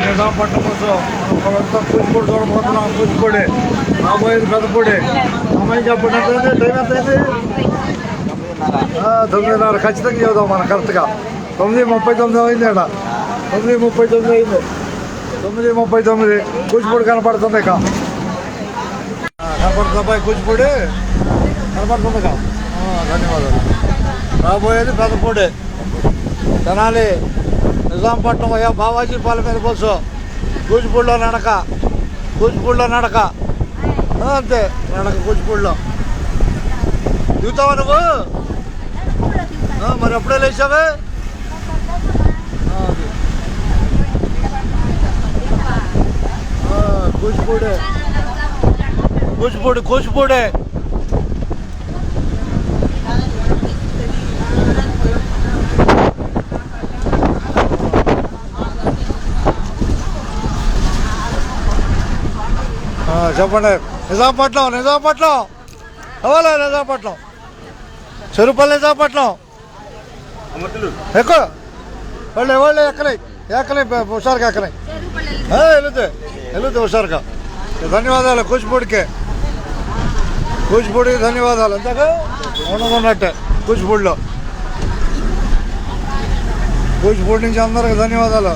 నిజాంపట్నం కోసం మనమంతా కూచిపూడి చూడబోతున్నాం. కూచిపూడి రాబోయేది పెద్దపూడి. అమ్మాయి చెప్పండి, టైం ఎంత అయింది? 9:30. ఖచ్చితంగా చెబుదాం మనం కరెక్ట్గా. 9:39 అయింది. ఇక్కడ 9:39 అయింది. 9:39 కూచిపూడి కనపడుతుంది. ఇక కనపడుతుందా కూచిపూడి? కనపడుతుంది. ధన్యవాదాలు. రాబోయేది పెద్దపూడి. తెనాలి నిజాంపట్నం అయ్యా బావాజీ పాల మీద బస్సు. కూచిపూడిలో నడక. కూచిపూడిలో నడక అంతే. నడక కూచిపూడిలో దిగుతావా నువ్వు? మరి ఎప్పుడే లేచావే? కూచిపూడి కూచిపూడి కూచిపూడి. చెప్పండి. నిజాంపట్నం. నిజాంపట్నం అవ్వాలి. నిజాంపట్నం చెరుపల్లి. నిజాంపట్నం ఎక్కువ వాళ్ళు ఎక్కలే హుషారుగా ఎక్కలే. వెళుతే హుషారుగా. ధన్యవాదాలు కూచిపూడికి. కూచిపూడికి ధన్యవాదాలు. అంతేగా ఉన్నట్టే కూచిపూడిలో. కూచిపూడి నుంచి అందరికి ధన్యవాదాలు.